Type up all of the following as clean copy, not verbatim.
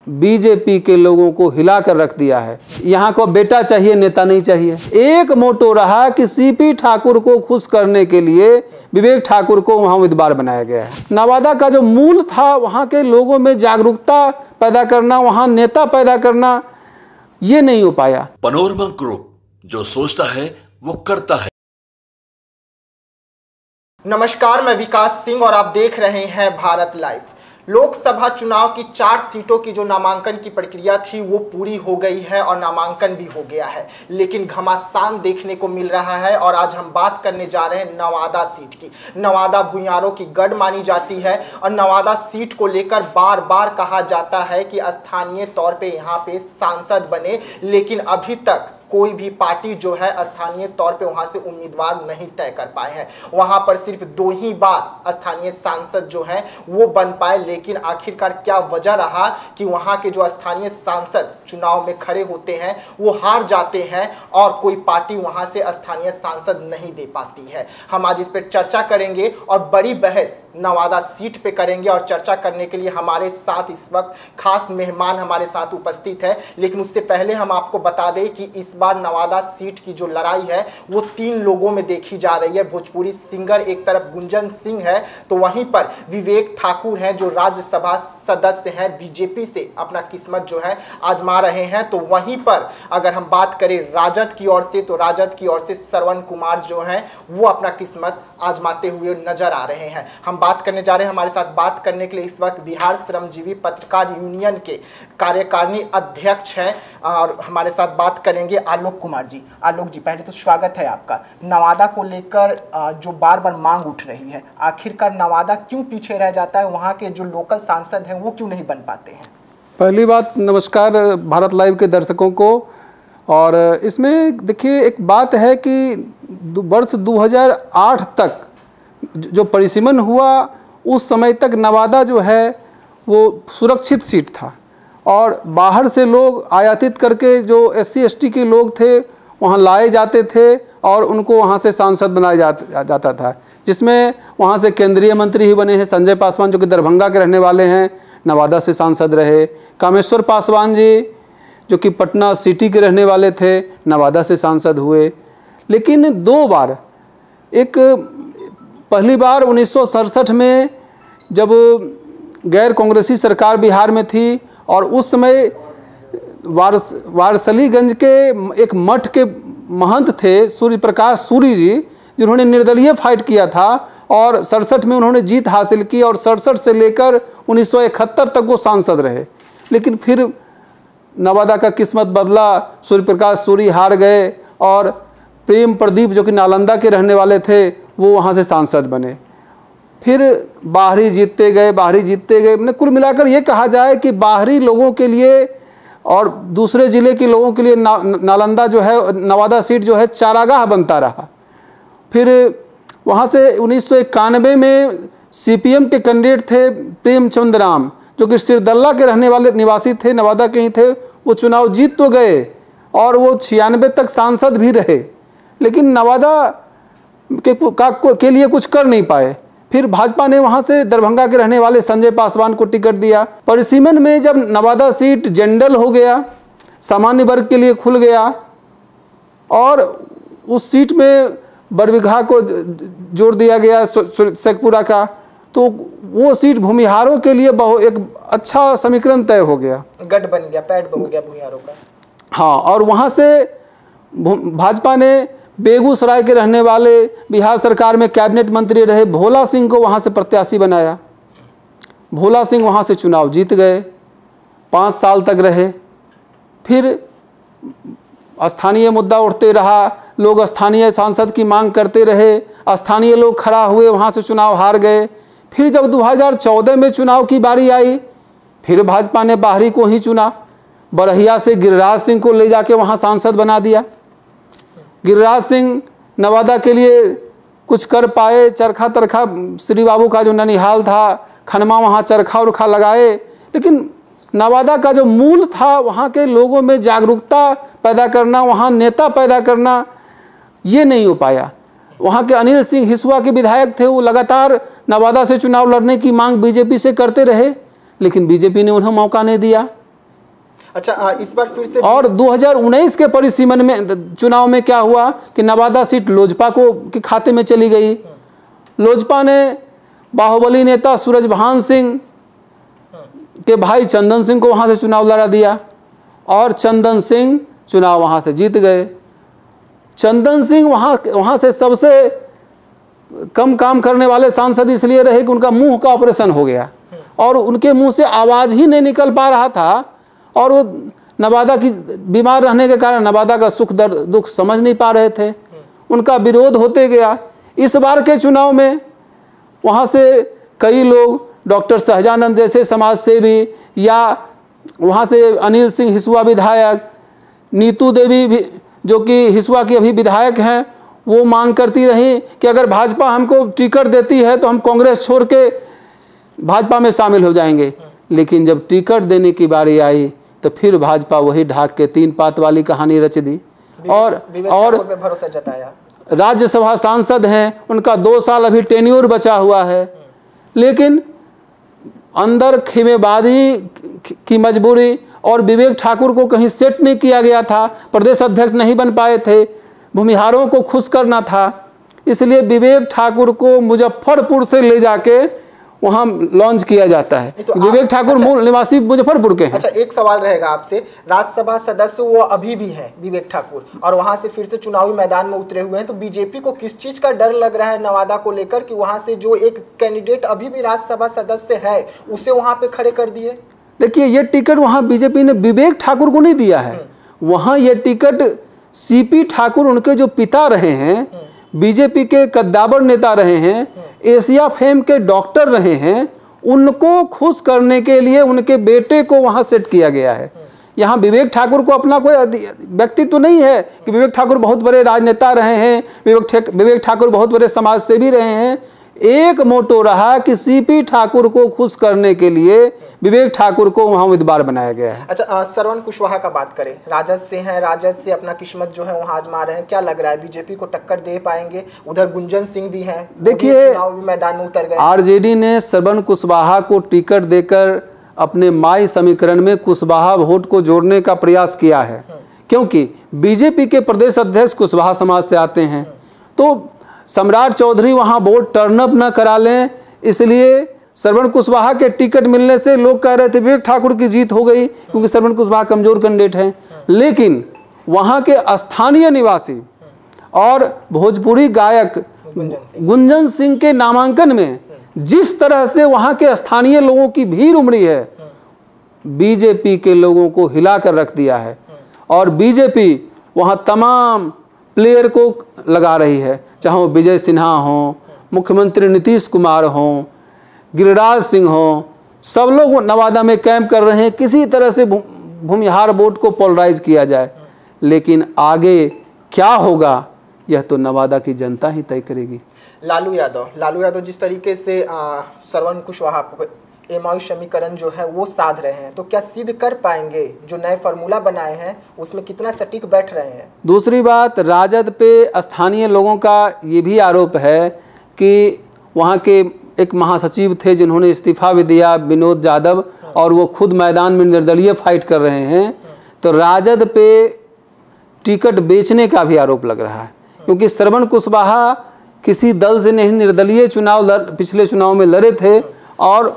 BJP के लोगों को हिला कर रख दिया है। यहाँ को बेटा चाहिए, नेता नहीं चाहिए। एक मोटो रहा कि सीपी ठाकुर को खुश करने के लिए विवेक ठाकुर को वहाँ उम्मीदवार बनाया गया है। नवादा का जो मूल था, वहाँ के लोगों में जागरूकता पैदा करना, वहाँ नेता पैदा करना, ये नहीं हो पाया। पैनोरमा ग्रुप, जो सोचता है वो करता है। नमस्कार, मैं विकास सिंह और आप देख रहे हैं भारत लाइव। लोकसभा चुनाव की 4 सीटों की जो नामांकन की प्रक्रिया थी वो पूरी हो गई है और नामांकन भी हो गया है, लेकिन घमासान देखने को मिल रहा है। और आज हम बात करने जा रहे हैं नवादा सीट की। नवादा भूइंयारों की गढ़ मानी जाती है और नवादा सीट को लेकर बार बार कहा जाता है कि स्थानीय तौर पे यहाँ पे सांसद बने, लेकिन अभी तक कोई भी पार्टी जो है स्थानीय तौर पे वहां से उम्मीदवार नहीं तय कर पाए हैं। वहां पर सिर्फ 2 ही बार स्थानीय सांसद जो हैं वो बन पाए, लेकिन आखिरकार क्या वजह रहा कि वहां के जो स्थानीय सांसद चुनाव में खड़े होते हैं वो हार जाते हैं और कोई पार्टी वहां से स्थानीय सांसद नहीं दे पाती है। हम आज इस पर चर्चा करेंगे और बड़ी बहस नवादा सीट पे करेंगे। और चर्चा करने के लिए हमारे साथ इस वक्त खास मेहमान हमारे साथ उपस्थित है, लेकिन उससे पहले हम आपको बता दें कि इस बार नवादा सीट की जो लड़ाई है वो 3 लोगों में देखी जा रही है। भोजपुरी सिंगर एक तरफ गुंजन सिंह है, तो वहीं पर विवेक ठाकुर हैं जो राज्यसभा सदस्य हैं, बीजेपी से अपना किस्मत जो है आजमा रहे हैं। तो वहीं पर अगर हम बात करें राजद की ओर से, तो राजद की ओर से श्रवण कुमार जो हैं वो अपना किस्मत आजमाते हुए नजर आ रहे हैं। हम बात करने जा रहे हैं, हमारे साथ बात करने के लिए इस वक्त बिहार श्रमजीवी पत्रकार यूनियन के कार्यकारिणी अध्यक्ष हैं और हमारे साथ बात करेंगे आलोक कुमार जी। आलोक जी, पहले तो स्वागत है आपका। नवादा को लेकर जो बार बार मांग उठ रही है, आखिरकार नवादा क्यों पीछे रह जाता है? वहाँ के जो लोकल सांसद हैं वो क्यों नहीं बन पाते हैं? पहली बात, नमस्कार भारत लाइव के दर्शकों को। और इसमें देखिए, एक बात है कि वर्ष 2008 तक जो परिसीमन हुआ, उस समय तक नवादा जो है वो सुरक्षित सीट था और बाहर से लोग आयातित करके जो SC ST के लोग थे वहाँ लाए जाते थे और उनको वहाँ से सांसद बनाया जाता था, जिसमें वहाँ से केंद्रीय मंत्री ही बने हैं। संजय पासवान जो कि दरभंगा के रहने वाले हैं, नवादा से सांसद रहे। कामेश्वर पासवान जी जो कि पटना सिटी के रहने वाले थे, नवादा से सांसद हुए। लेकिन 2 बार, एक पहली बार 1967 में जब गैर कांग्रेसी सरकार बिहार में थी और उस समय वारसलीगंज के एक मठ के महंत थे सूर्य प्रकाश सूरी जी, जिन्होंने निर्दलीय फाइट किया था और 67 में उन्होंने जीत हासिल की और 67 से लेकर 1971 तक वो सांसद रहे। लेकिन फिर नवादा का किस्मत बदला, सूर्य प्रकाश सूरी हार गए और प्रेम प्रदीप जो कि नालंदा के रहने वाले थे वो वहाँ से सांसद बने। फिर बाहरी जीतते गए, मैंने कुल मिलाकर ये कहा जाए कि बाहरी लोगों के लिए और दूसरे ज़िले के लोगों के लिए नालंदा जो है, नवादा सीट जो है चारागाह बनता रहा। फिर वहाँ से 1991 में CPM के कैंडिडेट थे प्रेमचंद राम, जो कि सिरदल्ला के रहने वाले निवासी थे, नवादा के ही थे। वो चुनाव जीत तो गए और वो 96 तक सांसद भी रहे, लेकिन नवादा के लिए कुछ कर नहीं पाए। फिर भाजपा ने वहाँ से दरभंगा के रहने वाले संजय पासवान को टिकट दिया। परिसीमन में जब नवादा सीट जनरल हो गया, सामान्य वर्ग के लिए खुल गया और उस सीट में बरबीघा को जोड़ दिया गया शेखपुरा का, तो वो सीट भूमिहारों के लिए एक अच्छा समीकरण तय हो गया, गढ़ बन गया, पैठ हो गया भूमिहारों का। हाँ, और वहाँ से भाजपा ने बेगूसराय के रहने वाले बिहार सरकार में कैबिनेट मंत्री रहे भोला सिंह को वहाँ से प्रत्याशी बनाया। भोला सिंह वहाँ से चुनाव जीत गए, 5 साल तक रहे। फिर स्थानीय मुद्दा उठते रहा, लोग स्थानीय सांसद की मांग करते रहे, स्थानीय लोग खड़ा हुए, वहाँ से चुनाव हार गए। फिर जब 2014 में चुनाव की बारी आई, फिर भाजपा ने बाहरी को ही चुना। बरहिया से गिरिराज सिंह को ले जाके वहाँ सांसद बना दिया। गिरिराज सिंह नवादा के लिए कुछ कर पाए, चरखा तरखा श्री बाबू का जो ननिहाल था, खनमा वहाँ चरखा उरखा लगाए, लेकिन नवादा का जो मूल था, वहाँ के लोगों में जागरूकता पैदा करना, वहाँ नेता पैदा करना, ये नहीं हो पाया। वहाँ के अनिल सिंह हिसुआ के विधायक थे, वो लगातार नवादा से चुनाव लड़ने की मांग बीजेपी से करते रहे, लेकिन बीजेपी ने उन्हें मौका नहीं दिया। अच्छा, इस बार फिर से और 2019 के परिसीमन में चुनाव में क्या हुआ कि नवादा सीट लोजपा को के खाते में चली गई। लोजपा ने बाहुबली नेता सूरजभान सिंह के भाई चंदन सिंह को वहाँ से चुनाव लड़ा दिया और चंदन सिंह चुनाव वहाँ से जीत गए। चंदन सिंह वहाँ से सबसे कम काम करने वाले सांसद इसलिए रहे कि उनका मुंह का ऑपरेशन हो गया और उनके मुंह से आवाज़ ही नहीं निकल पा रहा था और वो नवादा की बीमार रहने के कारण नवादा का सुख दर्द दुख समझ नहीं पा रहे थे। उनका विरोध होते गया। इस बार के चुनाव में वहाँ से कई लोग, डॉक्टर सहजानंद जैसे समाज सेवी या वहाँ से अनिल सिंह हिसुआ विधायक, नीतू देवी भी जो कि हिसुआ की अभी विधायक हैं, वो मांग करती रही कि अगर भाजपा हमको टिकट देती है तो हम कांग्रेस छोड़ के भाजपा में शामिल हो जाएंगे। लेकिन जब टिकट देने की बारी आई तो फिर भाजपा वही ढाक के 3 पात वाली कहानी रच दी और भरोसा जताया। राज्यसभा सांसद हैं, उनका 2 साल अभी टेन्योर बचा हुआ है, लेकिन अंदर खेमेबाजी की मजबूरी और विवेक ठाकुर को कहीं सेट नहीं किया गया था, प्रदेश अध्यक्ष नहीं बन पाए थे, भूमिहारों को खुश करना था, इसलिए विवेक ठाकुर को मुजफ्फरपुर से ले जाके वहाँ लॉन्च किया जाता है। तो विवेक ठाकुर मूल निवासी मुजफ्फरपुर के हैं। अच्छा, एक सवाल रहेगा आपसे, राज्यसभा सदस्य वो अभी भी है विवेक ठाकुर और वहाँ से फिर से चुनावी मैदान में उतरे हुए हैं, तो बीजेपी को किस चीज का डर लग रहा है नवादा को लेकर कि वहाँ से जो एक कैंडिडेट अभी भी राज्यसभा सदस्य है उसे वहाँ पे खड़े कर दिए? देखिए, ये टिकट वहाँ बीजेपी ने विवेक ठाकुर को नहीं दिया है, वहाँ ये टिकट सीपी ठाकुर, उनके जो पिता रहे हैं, बीजेपी के कद्दावर नेता रहे हैं, एशिया फेम के डॉक्टर रहे हैं, उनको खुश करने के लिए उनके बेटे को वहाँ सेट किया गया है। यहाँ विवेक ठाकुर को अपना कोई व्यक्तित्व तो नहीं है कि विवेक ठाकुर बहुत बड़े राजनेता रहे हैं, विवेक ठाकुर बहुत बड़े समाज सेवी रहे हैं। एक मोटो रहा कि सीपी ठाकुर को खुश करने के लिए विवेक ठाकुर को वहाँ उम्मीदवार बनाया गया है। अच्छा, श्रवण कुशवाहा का बात करें, राजद से हैं, राजद से अपना किस्मत जो है वहाँ आजमा रहे हैं, क्या लग रहा है बीजेपी को टक्कर दे पाएंगे? उधर गुंजन सिंह भी हैं, देखिए चुनावी मैदान में उतर गए। आरजेडी ने श्रवण कुशवाहा को टिकट देकर अपने माई समीकरण में कुशवाहा वोट को जोड़ने का प्रयास किया है, क्योंकि बीजेपी के प्रदेश अध्यक्ष कुशवाहा समाज से आते हैं, तो सम्राट चौधरी वहाँ वोट टर्नअप न करा लें, इसलिए श्रवण कुशवाहा के टिकट मिलने से लोग कह रहे थे विवेक ठाकुर की जीत हो गई, क्योंकि श्रवण कुशवाहा कमजोर कैंडिडेट हैं। लेकिन वहाँ के स्थानीय निवासी और भोजपुरी गायक गुंजन सिंह के नामांकन में जिस तरह से वहाँ के स्थानीय लोगों की भीड़ उमड़ी है, बीजेपी के लोगों को हिला कर रख दिया है और बीजेपी वहाँ तमाम प्लेयर को लगा रही है, चाहे वो विजय सिन्हा हों, मुख्यमंत्री नीतीश कुमार हों, गिरिराज सिंह हों, सब लोग नवादा में कैंप कर रहे हैं, किसी तरह से भूमिहार वोट को पोलराइज किया जाए। लेकिन आगे क्या होगा यह तो नवादा की जनता ही तय करेगी। लालू यादव जिस तरीके से श्रवण कुशवाहा एमआई समीकरण जो है वो साध रहे हैं, तो क्या सिद्ध कर पाएंगे? जो नए फार्मूला बनाए हैं उसमें कितना सटीक बैठ रहे हैं? दूसरी बात, राजद पे स्थानीय लोगों का ये भी आरोप है कि वहाँ के एक महासचिव थे जिन्होंने इस्तीफा भी दिया, विनोद यादव, और वो खुद मैदान में निर्दलीय फाइट कर रहे हैं, तो राजद पे टिकट बेचने का भी आरोप लग रहा है, क्योंकि श्रवण कुशवाहा किसी दल से नहीं, निर्दलीय पिछले चुनाव में लड़े थे और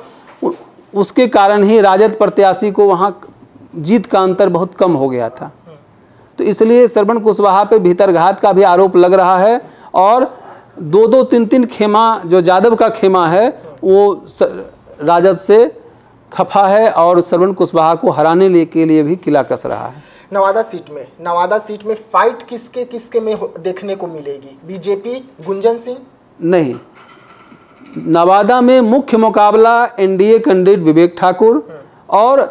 उसके कारण ही राजद प्रत्याशी को वहाँ जीत का अंतर बहुत कम हो गया था। तो इसलिए श्रवण कुशवाहा पे भीतरघात का भी आरोप लग रहा है और 2-2, 3-3 खेमा जो यादव का खेमा है वो राजद से खफा है और श्रवण कुशवाहा को हराने के लिए भी किला कस रहा है। नवादा सीट में फाइट किसके में देखने को मिलेगी? बीजेपी, गुंजन सिंह? नहीं, नवादा में मुख्य मुकाबला एनडीए कैंडिडेट विवेक ठाकुर और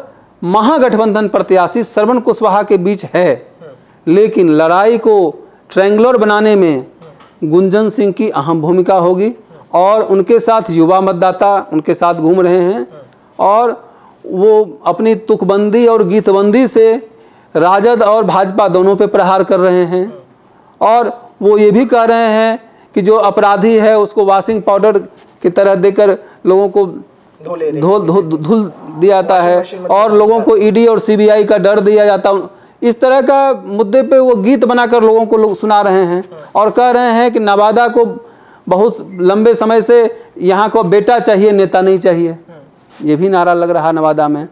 महागठबंधन प्रत्याशी श्रवण कुशवाहा के बीच है, लेकिन लड़ाई को ट्रायंगुलर बनाने में गुंजन सिंह की अहम भूमिका होगी और उनके साथ युवा मतदाता उनके साथ घूम रहे हैं और वो अपनी तुकबंदी और गीतबंदी से राजद और भाजपा दोनों पे प्रहार कर रहे हैं और वो ये भी कह रहे हैं कि जो अपराधी है उसको वॉशिंग पाउडर की तरह देकर लोगों को धुल दिया जाता है और लोगों को ईडी और सीबीआई का डर दिया जाता है। इस तरह का मुद्दे पे वो गीत बनाकर लोगों को लोग सुना रहे हैं और कह रहे हैं कि नवादा को बहुत लंबे समय से यहाँ को बेटा चाहिए, नेता नहीं चाहिए। ये भी नारा लग रहा नवादा में।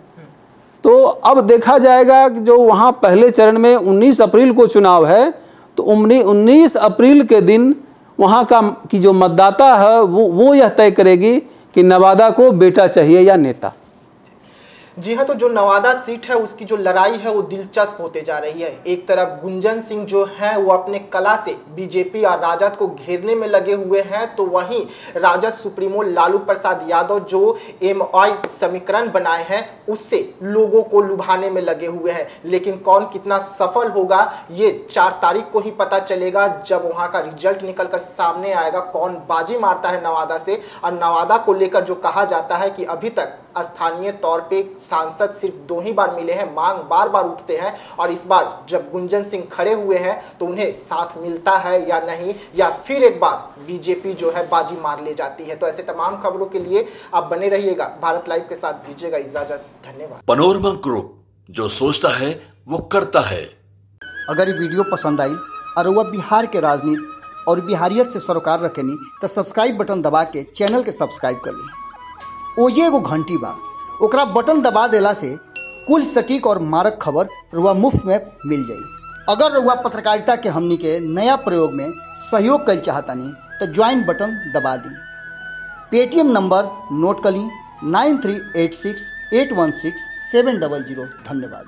तो अब देखा जाएगा कि जो वहाँ पहले चरण में 19 अप्रैल को चुनाव है, तो 19 अप्रैल के दिन वहाँ का की जो मतदाता है वो यह तय करेगी कि नवादा को बेटा चाहिए या नेता। जी हाँ, तो जो नवादा सीट है उसकी जो लड़ाई है वो दिलचस्प होते जा रही है। एक तरफ गुंजन सिंह जो है वो अपने कला से बीजेपी और राजद को घेरने में लगे हुए हैं, तो वहीं राजद सुप्रीमो लालू प्रसाद यादव जो एमआई समीकरण बनाए हैं उससे लोगों को लुभाने में लगे हुए हैं। लेकिन कौन कितना सफल होगा ये 4 तारीख को ही पता चलेगा, जब वहां का रिजल्ट निकलकर सामने आएगा कौन बाजी मारता है नवादा से। और नवादा को लेकर जो कहा जाता है कि अभी तक स्थानीय तौर पे सांसद सिर्फ 2 ही बार मिले हैं, मांग बार बार उठते हैं, और इस बार जब गुंजन सिंह खड़े हुए हैं तो उन्हें साथ मिलता है या नहीं, या फिर एक बार बीजेपी जो है बाजी मार ले जाती है। तो ऐसे तमाम खबरों के लिए आप बने रहिएगा भारत लाइव के साथ। दीजिएगा इजाजत, धन्यवाद। पनोरमा ग्रुप, जो सोचता है वो करता है। अगर ये वीडियो पसंद आई और वह बिहार के राजनीति और बिहारियत से सरोकार रखेनी तो सब्सक्राइब बटन दबा के चैनल के सब्सक्राइब कर ली। ओजे एगो घंटी बा, ओकरा बटन दबा देला से कुल सटीक और मारक खबर रुआ मुफ्त में मिल जाई। अगर रुआ पत्रकारिता के हमनी के नया प्रयोग में सहयोग कर चाहतानी तो ज्वाइन बटन दबा दी। पेटीएम नंबर नोट कर ली 9386816700। धन्यवाद।